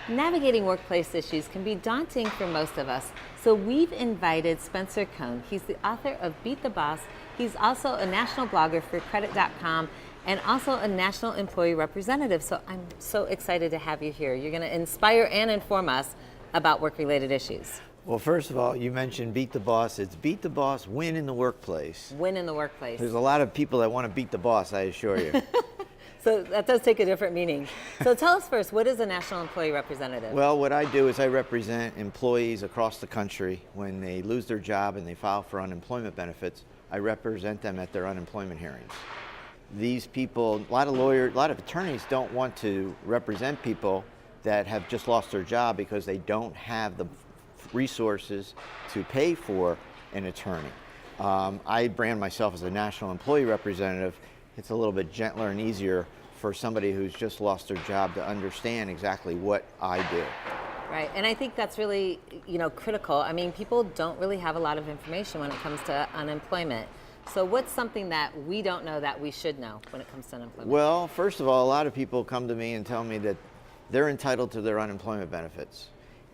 Navigating workplace issues can be daunting for most of us, so we've invited Spencer Cohn. He's the author of Beat the Boss. He's also a national blogger for Credit.com and also a national employee representative. So I'm so excited to have you here. You're going to inspire and inform us about work-related issues. Well, first of all, you mentioned Beat the Boss. It's Beat the Boss, win in the workplace. Win in the workplace. There's a lot of people that want to beat the boss, I assure you. So that does take a different meaning. So tell us first, what is a national employee representative? Well, what I do is I represent employees across the country when they lose their job and they file for unemployment benefits. I represent them at their unemployment hearings. These people, a lot of attorneys don't want to represent people that have just lost their job because they don't have the resources to pay for an attorney. I brand myself as a national employee representative. It's a little bit gentler and easier for somebody who's just lost their job to understand exactly what I do. Right, and I think that's really, critical. I mean, people don't really have a lot of information when it comes to unemployment. So what's something that we don't know that we should know when it comes to unemployment? Well, first of all, a lot of people come to me and tell me that they're entitled to their unemployment benefits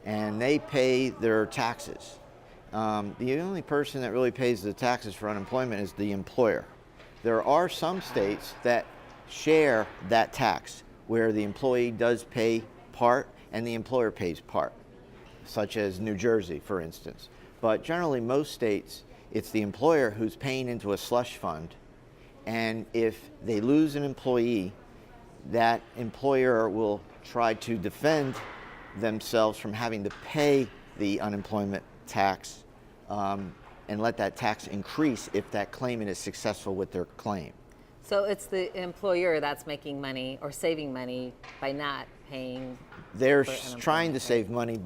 and they pay their taxes. The only person that really pays the taxes for unemployment is the employer. There are some states that share that tax where the employee does pay part and the employer pays part, such as New Jersey, for instance. But generally, most states, it's the employer who's paying into a slush fund, and if they lose an employee, that employer will try to defend themselves from having to pay the unemployment tax and let that tax increase if that claimant is successful with their claim. So it's the employer that's making money or saving money by not paying. They're trying to save money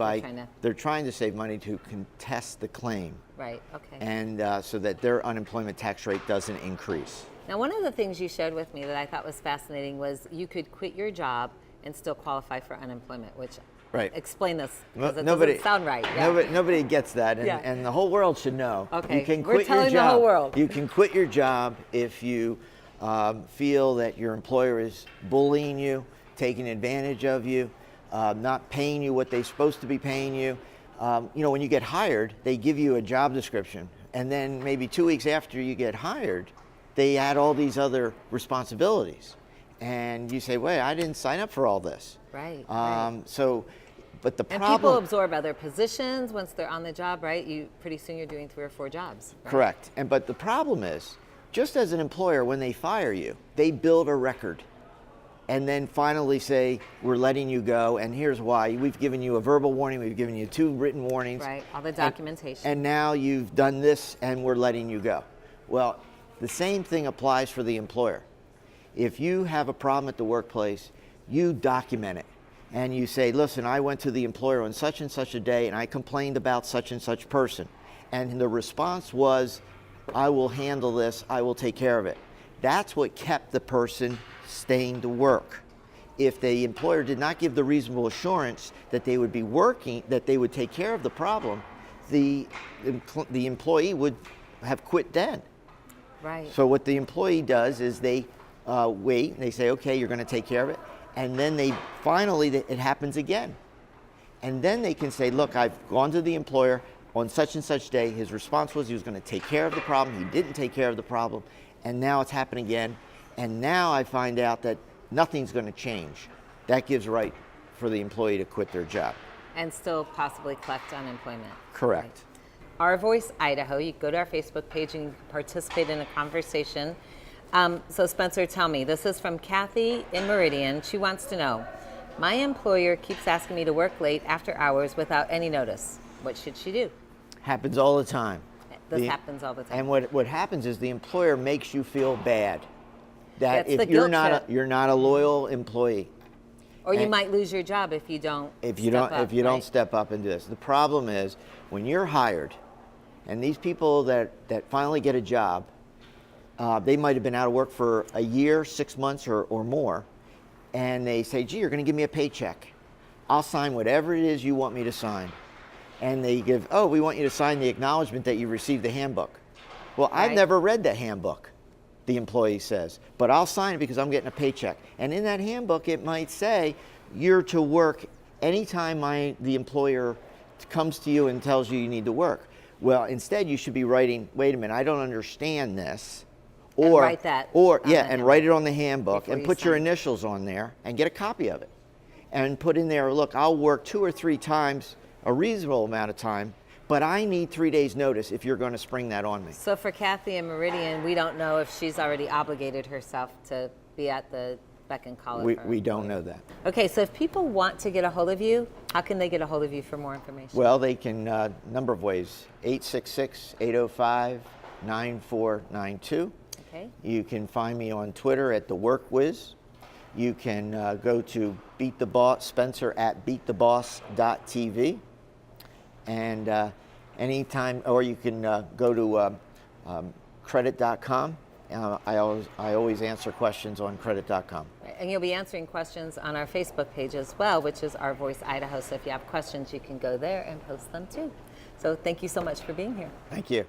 They're trying to save money to contest the claim. Right, okay. And so that their unemployment tax rate doesn't increase. Now, one of the things you shared with me that I thought was fascinating was you could quit your job and still qualify for unemployment, which Right. Explain this, because it Nobody, doesn't sound right. Yeah. Nobody gets that, and, Yeah. and the whole world should know. Okay, You can we're quit telling your job. the whole world. You can quit your job if you feel that your employer is bullying you, taking advantage of you, not paying you what they're supposed to be paying you. When you get hired, they give you a job description, and then maybe 2 weeks after you get hired, they add all these other responsibilities. And you say, wait, I didn't sign up for all this. Right. But the And problem... people absorb other positions once they're on the job, right? Pretty soon you're doing 3 or 4 jobs. Right? Correct. But the problem is, just as an employer, when they fire you, they build a record and then finally say, we're letting you go, and here's why. We've given you a verbal warning, we've given you 2 written warnings. Right, all the documentation. And now you've done this and we're letting you go. Well, the same thing applies for the employer. If you have a problem at the workplace, you document it. And you say, listen, I went to the employer on such and such a day and I complained about such and such person. And the response was, I will handle this, I will take care of it. That's what kept the person staying to work. If the employer did not give the reasonable assurance that they would be working, that they would take care of the problem, the employee would have quit then. Right. So what the employee does is they wait and they say, okay, you're going to take care of it. And then it happens again. And then they can say, look, I've gone to the employer on such and such day. His response was he was going to take care of the problem. He didn't take care of the problem. And now it's happened again. And now I find out that nothing's going to change. That gives right for the employee to quit their job. And still possibly collect unemployment. Correct. Right. Our Voice Idaho, you go to our Facebook page and you can participate in a conversation. So Spencer, tell me, this is from Kathy in Meridian. She wants to know, my employer keeps asking me to work late after hours without any notice. What should she do? Happens all the time. This happens all the time. And what happens is the employer makes you feel bad. That That's if you're not a loyal employee. Or you might lose your job if you don't don't step up and do this. The problem is when you're hired, and these people that finally get a job, they might have been out of work for a year, 6 months or more, and they say, gee, you're going to give me a paycheck. I'll sign whatever it is you want me to sign. And they give, we want you to sign the acknowledgement that you received the handbook. Well, Right. I've never read the handbook, the employee says, but I'll sign it because I'm getting a paycheck. And in that handbook, it might say you're to work anytime the employer comes to you and tells you you need to work, well, instead you should be writing, wait a minute, I don't understand this. Or write that or on yeah, the and write it on the handbook before and you put your sign. initials on there and get a copy of it. And put in there, look, I'll work 2 or 3 times, a reasonable amount of time, but I need 3 days notice if you're going to spring that on me. So for Kathy and Meridian, we don't know if she's already obligated herself to be at the beck and call of her We don't employer. know that. Okay, so if people want to get a hold of you, how can they get a hold of you for more information? Well, they can, number of ways, 866-805-9492. Okay. You can find me on Twitter at The Work Whiz. You can go to Beat the Boss, Spencer at beattheboss.tv. And anytime, or you can go to credit.com. I always answer questions on credit.com. And you'll be answering questions on our Facebook page as well, which is Our Voice Idaho. So if you have questions, you can go there and post them too. So thank you so much for being here. Thank you.